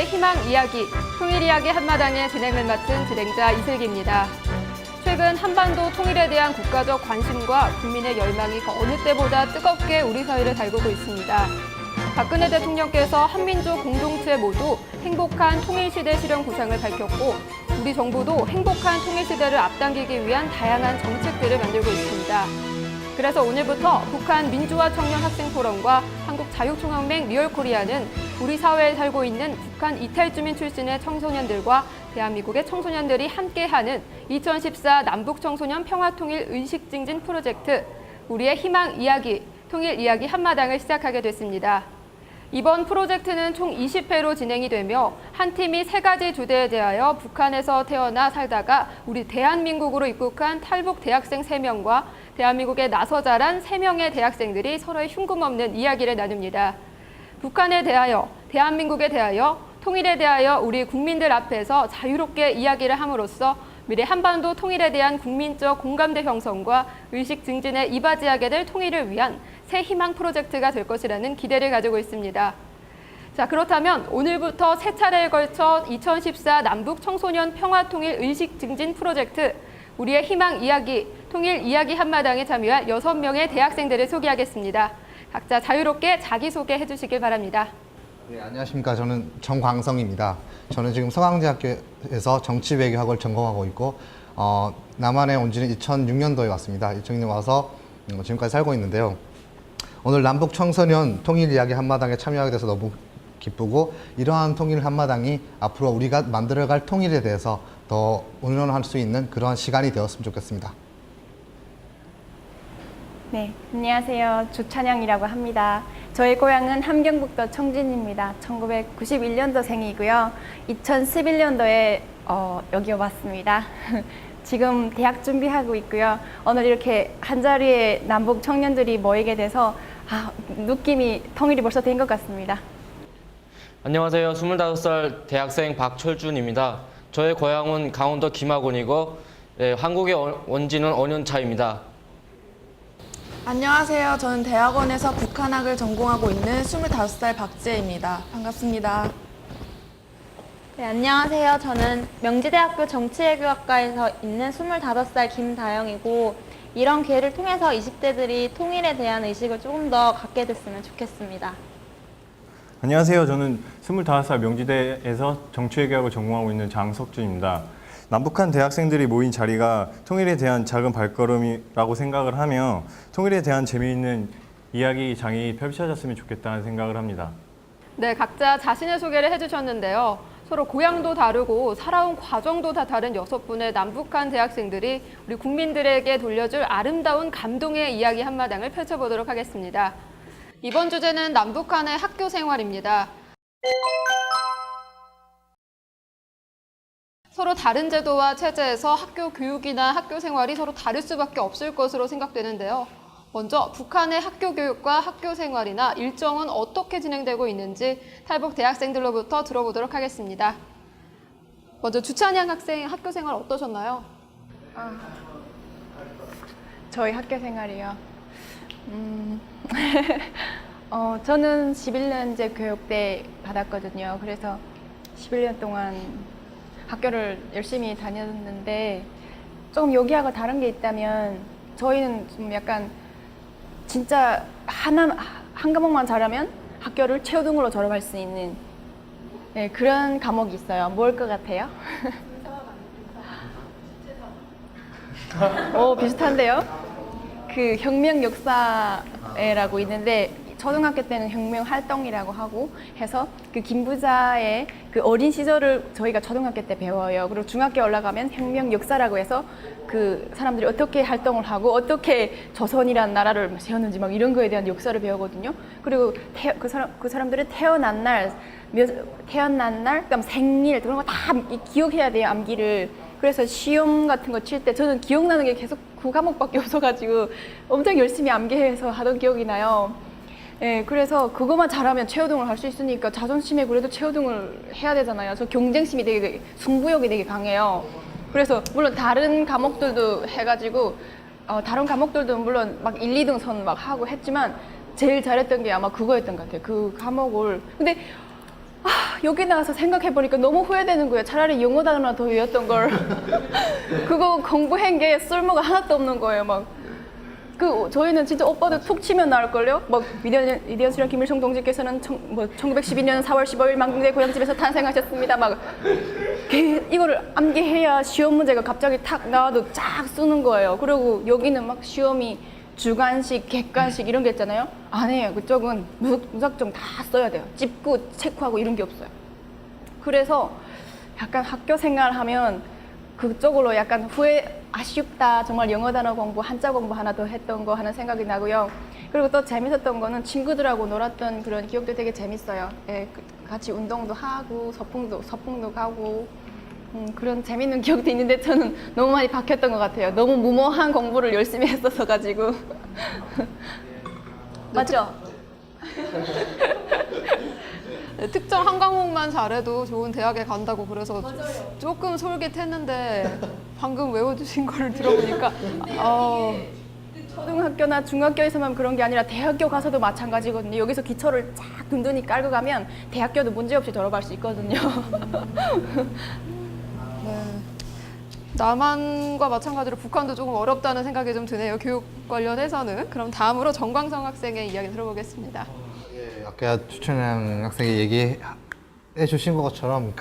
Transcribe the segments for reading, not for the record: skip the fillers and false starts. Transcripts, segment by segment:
우리의 희망 이야기, 통일 이야기 한마당의 진행을 맡은 진행자 이슬기입니다. 최근 한반도 통일에 대한 국가적 관심과 국민의 열망이 그 어느 때보다 뜨겁게 우리 사회를 달구고 있습니다. 박근혜 대통령께서 한민족 공동체 모두 행복한 통일시대 실현 구상을 밝혔고 우리 정부도 행복한 통일시대를 앞당기기 위한 다양한 정책들을 만들고 있습니다. 그래서 오늘부터 북한 민주화 청년 학생 포럼과 한국자유총연맹 리얼코리아는 우리 사회에 살고 있는 북한 이탈주민 출신의 청소년들과 대한민국의 청소년들이 함께하는 2014 남북청소년 평화통일 의식증진 프로젝트 우리의 희망 이야기, 통일 이야기 한마당을 시작하게 됐습니다. 이번 프로젝트는 총 20회로 진행이 되며 한 팀이 3가지 주제에 대하여 북한에서 태어나 살다가 우리 대한민국으로 입국한 탈북 대학생 3명과 대한민국에 나서 자란 3명의 대학생들이 서로의 흉금없는 이야기를 나눕니다. 북한에 대하여, 대한민국에 대하여, 통일에 대하여 우리 국민들 앞에서 자유롭게 이야기를 함으로써 미래 한반도 통일에 대한 국민적 공감대 형성과 의식 증진에 이바지하게 될 통일을 위한 새 희망 프로젝트가 될 것이라는 기대를 가지고 있습니다. 자, 그렇다면 오늘부터 3차례에 걸쳐 2014 남북 청소년 평화통일 의식 증진 프로젝트 우리의 희망 이야기, 통일 이야기 한마당에 참여한 6명의 대학생들을 소개하겠습니다. 각자 자유롭게 자기소개해 주시길 바랍니다. 네, 안녕하십니까. 저는 정광성입니다. 저는 지금 서강대학교에서 정치외교학을 전공하고 있고 남한에 온 지는 2006년도에 왔습니다. 2006년 와서 지금까지 살고 있는데요. 오늘 남북 청소년 통일 이야기 한마당에 참여하게 돼서 너무 기쁘고 이러한 통일 한마당이 앞으로 우리가 만들어갈 통일에 대해서 더 의논할 수 있는 그러한 시간이 되었으면 좋겠습니다. 네, 안녕하세요. 주찬영이라고 합니다. 저희 고향은 함경북도 청진입니다. 1991년도생이고요. 2011년도에 여기 왔습니다. 지금 대학 준비하고 있고요. 오늘 이렇게 한자리에 남북 청년들이 모이게 돼서 느낌이 통일이 벌써 된 것 같습니다. 안녕하세요. 25살 대학생 박철준입니다. 저의 고향은 강원도 김학원이고 한국에 온 지는 5년 차입니다. 안녕하세요. 저는 대학원에서 북한학을 전공하고 있는 25살 박지혜입니다. 반갑습니다. 네, 안녕하세요. 저는 명지대학교 정치외교학과에서 있는 25살 김다영이고 이런 기회를 통해서 20대들이 통일에 대한 의식을 조금 더 갖게 됐으면 좋겠습니다. 안녕하세요. 저는 25살 명지대에서 정치외교학을 전공하고 있는 장석준입니다. 남북한 대학생들이 모인 자리가 통일에 대한 작은 발걸음이라고 생각을 하며 통일에 대한 재미있는 이야기장이 펼쳐졌으면 좋겠다는 생각을 합니다. 네, 각자 자신의 소개를 해주셨는데요. 서로 고향도 다르고 살아온 과정도 다 다른 6분의 남북한 대학생들이 우리 국민들에게 돌려줄 아름다운 감동의 이야기 한마당을 펼쳐보도록 하겠습니다. 이번 주제는 남북한의 학교 생활입니다. 서로 다른 제도와 체제에서 학교 교육이나 학교 생활이 서로 다를 수밖에 없을 것으로 생각되는데요. 먼저 북한의 학교 교육과 학교 생활이나 일정은 어떻게 진행되고 있는지 탈북 대학생들로부터 들어보도록 하겠습니다. 먼저 주찬양 학생 학교 생활 어떠셨나요? 저희 학교 생활이요. 저는 11년제 교육대 받았거든요. 그래서 11년 동안 학교를 열심히 다녔는데 조금 여기하고 다른 게 있다면 저희는 좀 약간 진짜 한 과목만 잘하면 학교를 최우등으로 졸업할 수 있는 그런 과목이 있어요. 뭘 것 같아요? 비슷한데요? 그 혁명 역사회라고 있는데 초등학교 때는 혁명 활동이라고 하고 해서 그 김부자의 그 어린 시절을 저희가 초등학교 때 배워요. 그리고 중학교 올라가면 혁명 역사라고 해서 그 사람들이 어떻게 활동을 하고 어떻게 조선이라는 나라를 세웠는지 막 이런 거에 대한 역사를 배우거든요. 그리고 그 사람들은 태어난 날, 그다음 생일 그런 거 다 기억해야 돼요, 암기를. 그래서 시험 같은 거 칠 때 저는 기억나는 게 계속 그 과목밖에 없어가지고 엄청 열심히 암기해서 하던 기억이 나요. 네, 그래서 그것만 잘하면 최우등을 할 수 있으니까 자존심에 그래도 최우등을 해야 되잖아요. 저 경쟁심이 되게, 승부욕이 되게 강해요. 그래서 물론 다른 과목들도 해가지고 다른 과목들도 물론 막 1, 2등 선 막 하고 했지만 제일 잘했던 게 아마 그거였던 것 같아요. 그 과목을. 근데 여기 나와서 생각해보니까 너무 후회되는 거예요. 차라리 영어 단어나 더 외웠던 걸. 그거 공부한 게 쓸모가 하나도 없는 거예요. 막 저희는 진짜 오빠도 툭 치면 나올걸요? 막 위대한 수령 김일성 동지께서는 1912년 4월 15일 망국대 고향집에서 탄생하셨습니다. 막 이거를 암기해야 시험 문제가 갑자기 탁 나와도 쫙 쓰는 거예요. 그리고 여기는 막 시험이 주관식, 객관식 이런 게 있잖아요. 아니에요. 그쪽은 무작정 다 써야 돼요. 찝고 체크하고 이런 게 없어요. 그래서 약간 학교 생활하면 그쪽으로 약간 아쉽다. 정말 영어 단어 공부, 한자 공부 하나 더 했던 거 하는 생각이 나고요. 그리고 또 재밌었던 거는 친구들하고 놀았던 그런 기억도 되게 재밌어요. 예, 같이 운동도 하고 서풍도 가고 그런 재밌는 기억도 있는데 저는 너무 많이 바뀌었던 것 같아요. 너무 무모한 공부를 열심히 했어서 가지고 맞죠? 네, 특정 한 과목만 잘해도 좋은 대학에 간다고 그래서 조금 솔깃했는데 방금 외워주신 걸 들어보니까 초등학교나 중학교에서만 그런 게 아니라 대학교 가서도 마찬가지거든요. 여기서 기초를 쫙 든든히 깔고 가면 대학교도 문제없이 졸업할 수 있거든요. 네. 남한과 마찬가지로 북한도 조금 어렵다는 생각이 좀 드네요. 교육 관련해서는. 그럼 다음으로 정광성 학생의 이야기 들어보겠습니다. 예, 아까 추천한 학생이 얘기해 주신 것처럼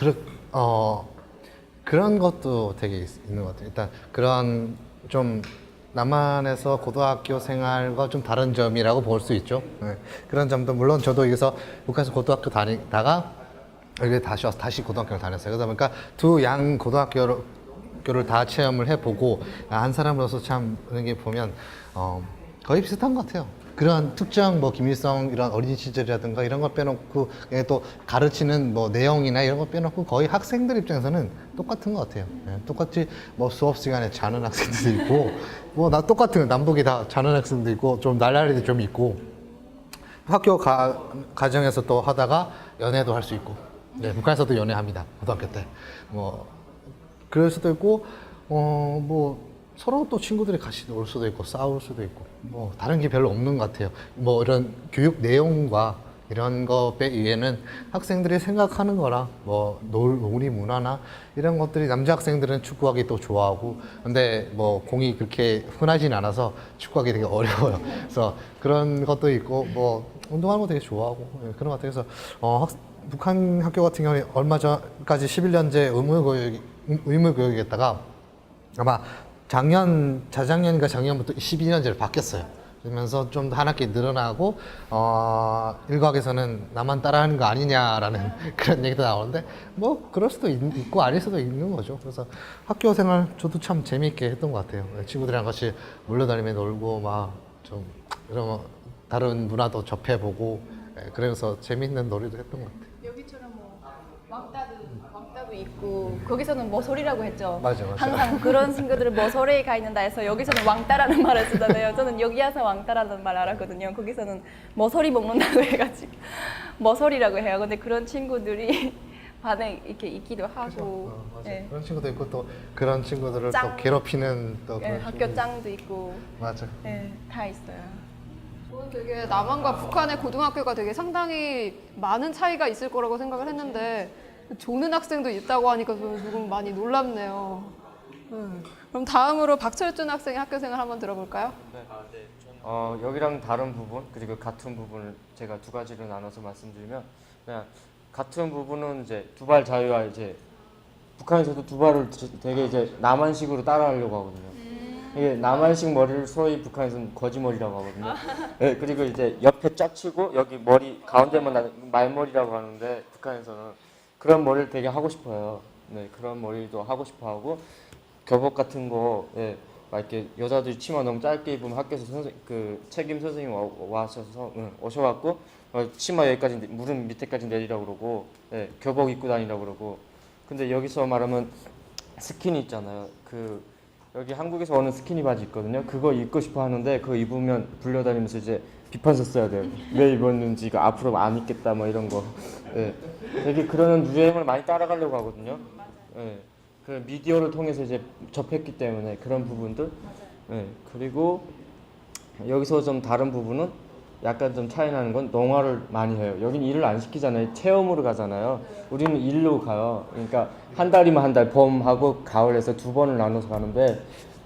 그런 것도 되게 있는 것 같아요. 일단 그런 좀 남한에서 고등학교 생활과 좀 다른 점이라고 볼 수 있죠. 네. 그런 점도 물론 저도 여기서 북한에서 고등학교 다니다가 여기 다시 와서 다시 고등학교를 다녔어요. 그러다 보니까 두 양 고등학교를 다 체험을 해보고 한 사람으로서 참 그런 게 보면 거의 비슷한 것 같아요. 그런 특정 김일성 이런 어린 시절이라든가 이런 걸 빼놓고 또 가르치는 내용이나 이런 걸 빼놓고 거의 학생들 입장에서는 똑같은 것 같아요. 예, 똑같이 수업 시간에 자는 학생들도 있고 나 똑같은 남북이 다 자는 학생도 있고 좀 날라리도 좀 있고 학교 과정에서 또 하다가 연애도 할 수 있고 네, 북한에서도 연애합니다. 고등학교 때 그럴 수도 있고 서로 또 친구들이 같이 놀 수도 있고 싸울 수도 있고 다른 게 별로 없는 것 같아요. 이런 교육 내용과 이런 거 외에는 학생들이 생각하는 거랑 놀이 문화나 이런 것들이 남자 학생들은 축구하기 또 좋아하고 근데 공이 그렇게 흔하진 않아서 축구하기 되게 어려워요. 그래서 그런 것도 있고 운동하는 거 되게 좋아하고 그런 것 같아요. 그래서 북한 학교 같은 경우는 얼마 전까지 11년제 의무교육이었다가 아마 자작년인가 작년부터 12년제로 바뀌었어요. 그러면서 좀 더 한 학기 늘어나고 일각에서는 나만 따라하는 거 아니냐라는 그런 얘기도 나오는데 그럴 수도 있고 아닐 수도 있는 거죠. 그래서 학교 생활 저도 참 재미있게 했던 것 같아요. 친구들이랑 같이 몰려다니며 놀고 좀 이런 다른 문화도 접해보고 그래서 재미있는 놀이도 했던 것 같아요. 여기처럼 왕따도 있고 거기서는 머소리라고 했죠. 맞아. 항상 그런 친구들은 머소리에 가 있는다 해서 여기서는 왕따라는 말을 쓰잖아요. 저는 여기 와서 왕따라는 말 알았거든요. 거기서는 머소리 먹는다고 해가지고 머소리라고 해요. 근데 그런 친구들이 반에 이렇게 있기도 하고 맞아. 네. 그런 친구도 있고 또 그런 친구들을 또 괴롭히는 또 네, 그런 학교 친구들. 짱도 있고 맞아. 네, 다 있어요. 저는 되게 남한과 북한의 고등학교가 되게 상당히 많은 차이가 있을 거라고 생각을 했는데 조는 학생도 있다고 하니까 저는 조금 많이 놀랍네요. 그럼 다음으로 박철준 학생의 학교 생활 한번 들어볼까요? 여기랑 다른 부분 그리고 같은 부분을 제가 두 가지로 나눠서 말씀드리면 그냥 같은 부분은 이제 두발 자유와 이제 북한에서도 두발을 되게 이제 남한식으로 따라하려고 하거든요. 이게 남한식 머리를 소위 북한에서는 거지머리라고 하거든요. 네, 그리고 이제 옆에 쫙 치고 여기 머리 가운데만 나는 말머리라고 하는데 북한에서는 그런 머리를 되게 하고 싶어요. 네, 그런 머리도 하고 싶어하고 교복 같은 거, 막 이렇게 여자들이 치마 너무 짧게 입으면 학교에서 책임 선생님 오셔갖고 치마 여기까지 무릎 밑에까지 내리라고 그러고, 교복 입고 다니라고 그러고. 근데 여기서 말하면 스키니 있잖아요. 여기 한국에서 오는 스키니 바지 있거든요. 그거 입고 싶어 하는데 그거 입으면 불려다니면서 이제 비판서 써야 돼요. 왜 입었는지 이거 앞으로 안 입겠다 이런 거. 되게 그런 유행을 많이 따라가려고 하거든요. 그 미디어를 통해서 이제 접했기 때문에 그런 부분들. 그리고 여기서 좀 다른 부분은 약간 좀 차이 나는 건 농화를 많이 해요. 여긴 일을 안 시키잖아요. 체험으로 가잖아요. 우리는 일로 가요. 그러니까 한 달이면 한 달, 봄하고 가을에서 두 번을 나눠서 가는데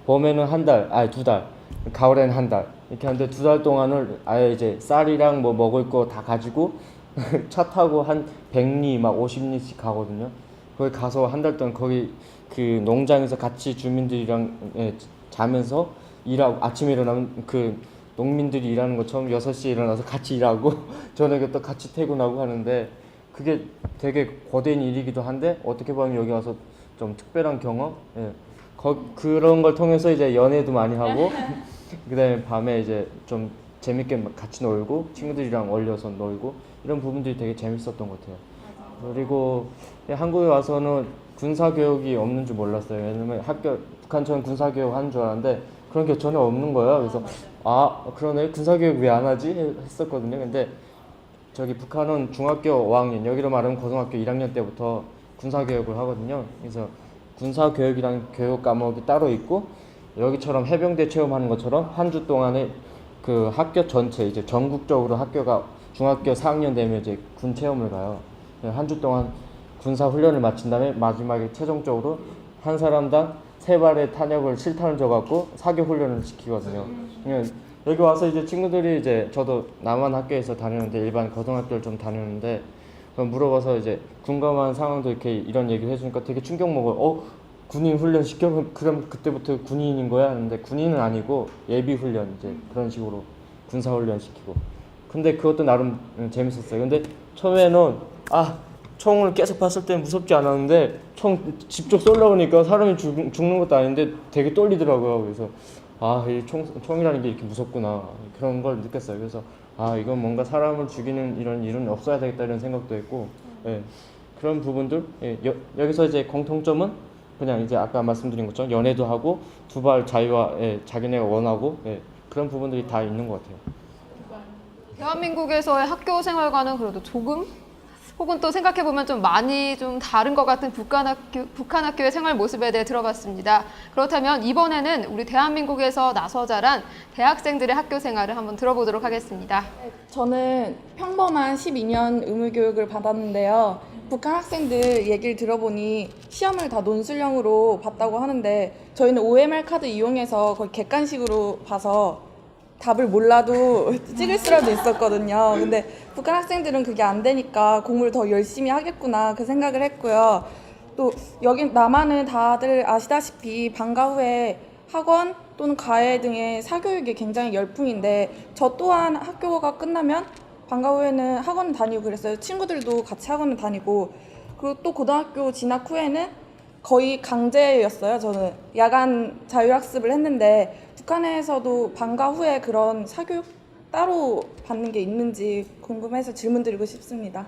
봄에는 한 달, 아니 2달, 가을에는 한 달 이렇게 하는데 2달 동안을 아예 이제 쌀이랑 뭐 먹을 거 다 가지고 차 타고 한 100리 막 50리씩 가거든요. 거기 가서 한 달 동안 거기 그 농장에서 같이 주민들이랑 자면서 일하고 아침에 일어나면 그 농민들이 일하는 것처럼 6시에 일어나서 같이 일하고 저녁에 또 같이 퇴근하고 하는데 그게 되게 거대한 일이기도 한데 어떻게 보면 여기 와서 좀 특별한 경험? 예. 그런 걸 통해서 이제 연애도 많이 하고 그다음에 밤에 이제 좀 재밌게 같이 놀고 친구들이랑 어울려서 놀고 이런 부분들이 되게 재밌었던 것 같아요. 그리고 한국에 와서는 군사교육이 없는 줄 몰랐어요. 왜냐면 북한처럼 군사교육 하는 줄 알았는데 그런 게 전혀 없는 거예요. 그래서 아 그러네 군사교육 왜 안 하지 했었거든요. 근데 저기 북한은 중학교 5학년 여기로 말하면 고등학교 1학년 때부터 군사교육을 하거든요. 그래서 군사교육이라는 교육 과목이 따로 있고 여기처럼 해병대 체험하는 것처럼 한 주 동안에 그 학교 전체 이제 전국적으로 학교가 중학교 4학년 되면 이제 군 체험을 가요. 한 주 동안 군사 훈련을 마친 다음에 마지막에 최종적으로 한 사람당 3발의 탄약을 실탄을 줘갖고 사교 훈련을 시키거든요. 여기 와서 이제 친구들이 이제 저도 남한 학교에서 다니는데 일반 고등학교를 좀 다니는데 물어봐서 이제 군감한 상황도 이렇게 이런 얘기를 해주니까 되게 충격 먹어요. 군인 훈련 시켜? 그럼 그때부터 군인인 거야? 하는데 군인은 아니고 예비 훈련 이제 그런 식으로 군사 훈련 시키고. 근데 그것도 나름 재밌었어요. 근데 처음에는 총을 계속 봤을 때 무섭지 않았는데 총 직접 쏠려고 하니까 사람이 죽는 것도 아닌데 되게 떨리더라고요. 그래서 이 총이라는 게 이렇게 무섭구나 그런 걸 느꼈어요. 그래서 이건 뭔가 사람을 죽이는 이런 일은 없어야 되겠다 이런 생각도 했고 그런 부분들 여기서 이제 공통점은 그냥 이제 아까 말씀드린 것처럼 연애도 하고 두발 자유와 자기네가 원하고 그런 부분들이 다 있는 것 같아요. 대한민국에서의 학교 생활과는 그래도 조금 혹은 또 생각해보면 좀 많이 좀 다른 것 같은 북한 학교의 생활 모습에 대해 들어봤습니다. 그렇다면 이번에는 우리 대한민국에서 나서 자란 대학생들의 학교 생활을 한번 들어보도록 하겠습니다. 저는 평범한 12년 의무교육을 받았는데요. 북한 학생들 얘기를 들어보니 시험을 다 논술형으로 봤다고 하는데 저희는 OMR 카드 이용해서 거의 객관식으로 봐서 답을 몰라도 찍을 수라도 있었거든요. 근데 북한 학생들은 그게 안 되니까 공부를 더 열심히 하겠구나 그 생각을 했고요. 또 여기 남한은 다들 아시다시피 방과 후에 학원 또는 과외 등의 사교육이 굉장히 열풍인데 저 또한 학교가 끝나면 방과 후에는 학원을 다니고 그랬어요. 친구들도 같이 학원을 다니고 그리고 또 고등학교 진학 후에는 거의 강제였어요. 저는 야간 자율학습을 했는데 북한에서도 방과 후에 그런 사교육 따로 받는 게 있는지 궁금해서 질문 드리고 싶습니다.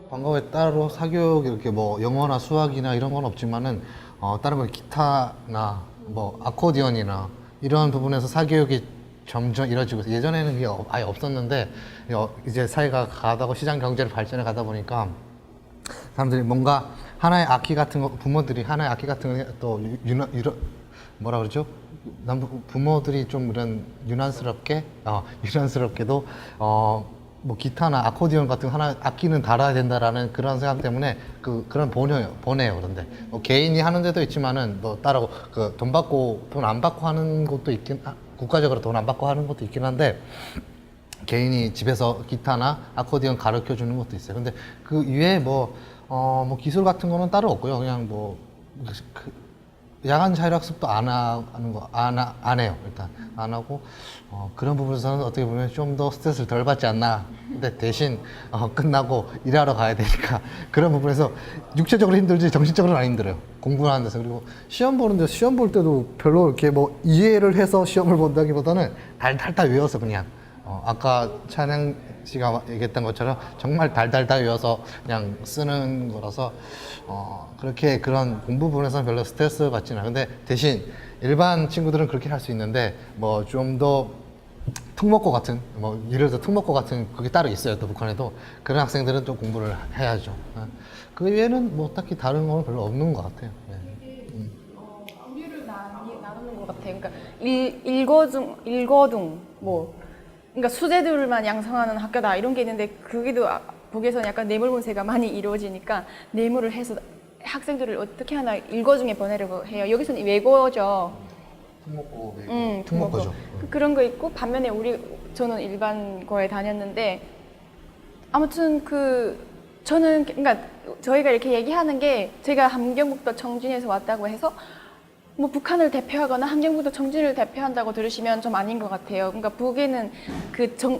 방과 후에 따로 사교육 이렇게 뭐 영어나 수학이나 이런 건 없지만은 다른 거 기타나 뭐 아코디언이나 이런 부분에서 사교육이 점점 이루어지고 있어요. 예전에는 그게 아예 없었는데 이제 사회가 가다고 시장 경제를 발전해 가다 보니까 사람들이 뭔가 하나의 악기 같은 거 부모들이 하나의 악기 같은 거 또 뭐라 그러죠? 부모들이 좀 이런 유난스럽게도 뭐 기타나 아코디언 같은 하나 악기는 달아야 된다라는 그런 생각 때문에 그런 보내요. 그런데 개인이 하는 데도 있지만은 뭐 따로 그 돈 안 받고 하는 곳도 있긴 국가적으로 돈 안 받고 하는 것도 있긴 한데 개인이 집에서 기타나 아코디언 가르쳐 주는 것도 있어요. 근데 그 이외에 뭐 기술 같은 거는 따로 없고요. 그냥 야간 자율학습도 안 해요. 일단 안 하고 그런 부분에서는 어떻게 보면 좀 더 스트레스를 덜 받지 않나. 근데 대신 끝나고 일하러 가야 되니까 그런 부분에서 육체적으로 힘들지 정신적으로는 안 힘들어요. 공부하는 데서. 그리고 시험 볼 때도 별로 이렇게 뭐 이해를 해서 시험을 본다기보다는 달달달 외워서 그냥 아까 찬양 씨가 얘기했던 것처럼 정말 달달달 외워서 그냥 쓰는 거라서 그렇게 그런 공부 부분에서는 별로 스트레스 받지는 않아요. 근데 대신 일반 친구들은 그렇게 할 수 있는데 뭐 좀 더 특목고 같은 예를 들어 특목고 같은 그게 따로 있어요. 또 북한에도 그런 학생들은 좀 공부를 해야죠. 그 외에는 뭐 딱히 다른 건 별로 없는 것 같아요. 부류를 나누는 것 같아요. 그러니까 일거중 뭐 그러니까 수재들만 양성하는 학교다 이런 게 있는데 그게도 북에서는 약간 뇌물 분쇄가 많이 이루어지니까 뇌물을 해서 학생들을 어떻게 하나 일거 중에 보내려고 해요. 여기서는 외고죠. 특목고, 특목고. 그런 거 있고 반면에 저는 일반고에 다녔는데 아무튼 저는 그러니까 저희가 이렇게 얘기하는 게 제가 함경북도 청진에서 왔다고 해서 뭐 북한을 대표하거나 함경북도 청진을 대표한다고 들으시면 좀 아닌 것 같아요. 그러니까 북에는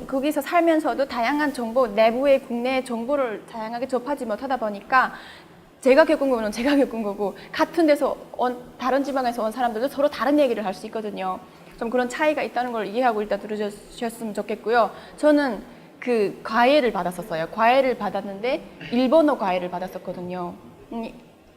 거기서 살면서도 다양한 정보, 내부의 국내 정보를 다양하게 접하지 못하다 보니까 제가 겪은 거는 제가 겪은 거고 같은 데서 다른 지방에서 온 사람들도 서로 다른 얘기를 할 수 있거든요. 좀 그런 차이가 있다는 걸 이해하고 일단 들으셨으면 좋겠고요. 저는 그 과외를 받았었어요. 과외를 받았는데 일본어 과외를 받았었거든요.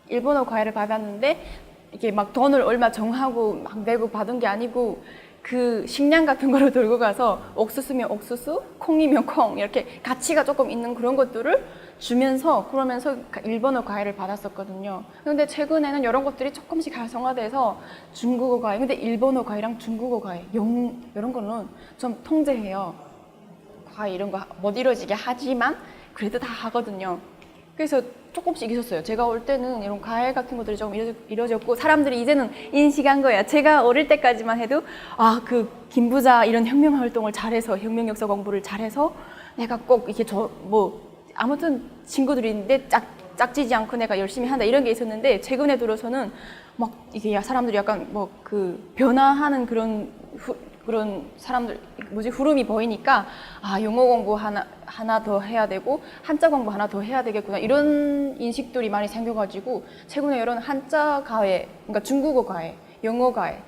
일본어 과외를 받았는데 이게 막 돈을 얼마 정하고 막 내고 받은 게 아니고 그 식량 같은 거를 들고 가서 옥수수면 옥수수, 콩이면 콩 이렇게 가치가 조금 있는 그런 것들을 주면서 그러면서 일본어 과외를 받았었거든요. 근데 최근에는 이런 것들이 조금씩 활성화돼서 중국어 과외, 근데 일본어 과외랑 중국어 과외, 이런 거는 좀 통제해요. 과외 이런 거 못 이루어지게 하지만 그래도 다 하거든요. 그래서 조금씩 있었어요. 제가 올 때는 이런 과외 같은 것들이 조금 이루어졌고 사람들이 이제는 인식한 거예요. 제가 어릴 때까지만 해도 그 김부자 이런 혁명 활동을 잘해서 혁명 역사 공부를 잘해서 내가 꼭 이게 아무튼 친구들이 있는데 짝지지 않고 내가 열심히 한다 이런 게 있었는데 최근에 들어서는 막 이게 사람들이 약간 변화하는 그런 사람들 흐름이 보이니까 영어 공부 하나 더 해야 되고 한자 공부 하나 더 해야 되겠구나 이런 인식들이 많이 생겨가지고 최근에 이런 한자 과외, 그러니까 중국어 과외, 영어 과외,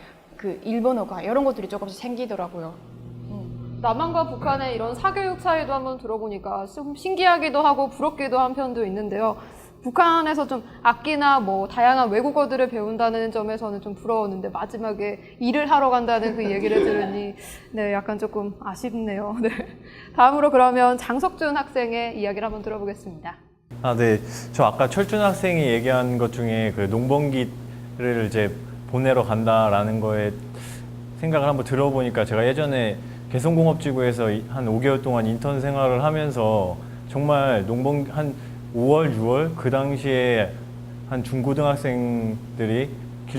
일본어 과외 이런 것들이 조금씩 생기더라고요. 남한과 북한의 이런 사교육 차이도 한번 들어보니까 좀 신기하기도 하고 부럽기도 한 편도 있는데요. 북한에서 좀 악기나 다양한 외국어들을 배운다는 점에서는 좀 부러웠는데 마지막에 일을 하러 간다는 그 얘기를 들으니 네, 약간 조금 아쉽네요. 네. 다음으로 그러면 장석준 학생의 이야기를 한번 들어보겠습니다. 네. 저 아까 철준 학생이 얘기한 것 중에 그 농번기를 이제 보내러 간다라는 거에 생각을 한번 들어보니까 제가 예전에 개성공업지구에서 한 5개월 동안 인턴 생활을 하면서 정말 한 5월, 6월 그 당시에 한 중고등학생들이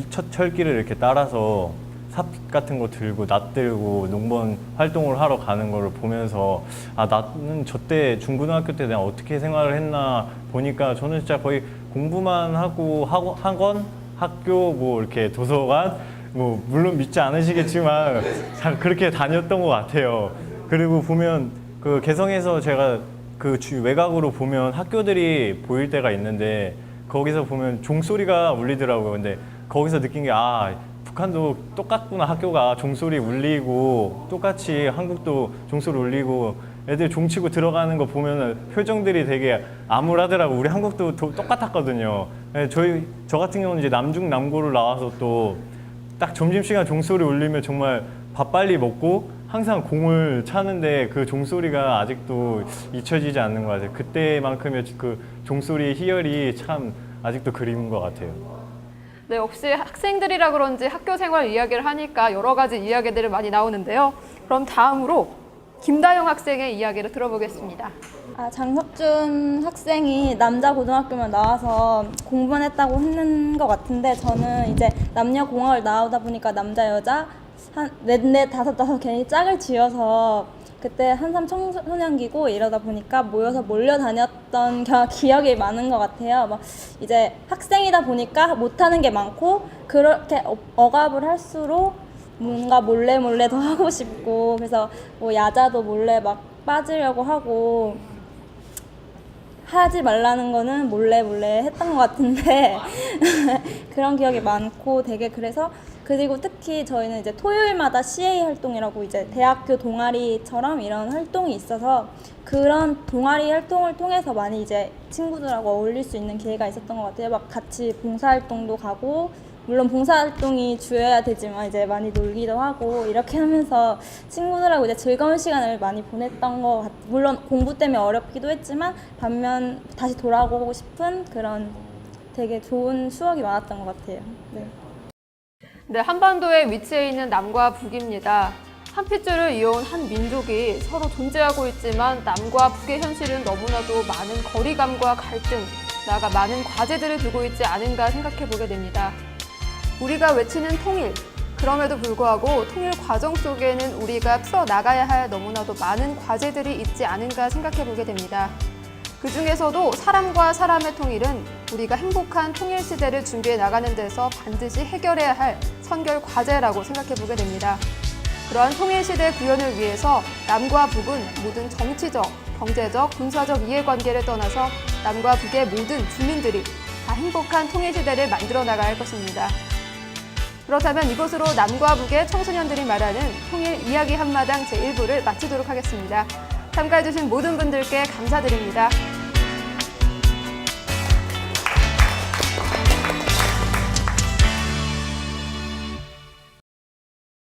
첫 철길을 이렇게 따라서 삽 같은 거 들고 낫 들고 농번 활동을 하러 가는 거를 보면서 나는 저때 중고등학교 때 내가 어떻게 생활을 했나 보니까 저는 진짜 거의 공부만 하고 학원, 학교 이렇게 도서관 물론 믿지 않으시겠지만 그렇게 다녔던 것 같아요. 그리고 보면 그 개성에서 제가 외곽으로 보면 학교들이 보일 때가 있는데 거기서 보면 종소리가 울리더라고요. 근데 거기서 느낀 게 북한도 똑같구나. 학교가 종소리 울리고 똑같이 한국도 종소리 울리고 애들 종치고 들어가는 거 보면 표정들이 되게 암울하더라고. 우리 한국도 똑같았거든요. 저 같은 경우는 이제 남중 남고를 나와서 또 딱 점심시간 종소리 울리면 정말 밥 빨리 먹고 항상 공을 차는데 그 종소리가 아직도 잊혀지지 않는 것 같아요. 그때만큼의 그 종소리의 희열이 참 아직도 그리운 것 같아요. 네, 역시 학생들이라 그런지 학교 생활 이야기를 하니까 여러 가지 이야기들이 많이 나오는데요. 그럼 다음으로 김다영 학생의 이야기를 들어보겠습니다. 장석준 학생이 남자 고등학교만 나와서 공부만 했다고 했는 것 같은데 저는 이제 남녀 공학을 나오다 보니까 남자 여자 한 넷 다섯 괜히 짝을 지어서 그때 한삼 청소년기고 이러다 보니까 모여서 몰려다녔던 기억이 많은 것 같아요. 이제 학생이다 보니까 못하는 게 많고 그렇게 억압을 할수록 뭔가 몰래 더 하고 싶고 그래서 야자도 몰래 막 빠지려고 하고 하지 말라는 거는 몰래 했던 것 같은데 그런 기억이 많고 되게 그리고 특히 저희는 이제 토요일마다 CA 활동이라고 이제 대학교 동아리처럼 이런 활동이 있어서 그런 동아리 활동을 통해서 많이 이제 친구들하고 어울릴 수 있는 기회가 있었던 것 같아요. 같이 봉사활동도 가고 물론 봉사활동이 주여야 되지만 이제 많이 놀기도 하고 이렇게 하면서 친구들하고 이제 즐거운 시간을 많이 보냈던 것 같아요. 물론 공부 때문에 어렵기도 했지만 반면 다시 돌아오고 싶은 그런 되게 좋은 추억이 많았던 것 같아요. 네. 네, 한반도에 위치해 있는 남과 북입니다. 한 핏줄을 이어온 한 민족이 서로 존재하고 있지만 남과 북의 현실은 너무나도 많은 거리감과 갈등, 나아가 많은 과제들을 두고 있지 않은가 생각해 보게 됩니다. 우리가 외치는 통일, 그럼에도 불구하고 통일 과정 속에는 우리가 풀어나가야 할 너무나도 많은 과제들이 있지 않은가 생각해 보게 됩니다. 그 중에서도 사람과 사람의 통일은 우리가 행복한 통일 시대를 준비해 나가는 데서 반드시 해결해야 할 선결 과제라고 생각해 보게 됩니다. 그러한 통일 시대 구현을 위해서 남과 북은 모든 정치적, 경제적, 군사적 이해관계를 떠나서 남과 북의 모든 주민들이 다 행복한 통일 시대를 만들어 나가야 할 것입니다. 그렇다면 이것으로 남과 북의 청소년들이 말하는 통일 이야기 한마당 제1부를 마치도록 하겠습니다. 참가해주신 모든 분들께 감사드립니다.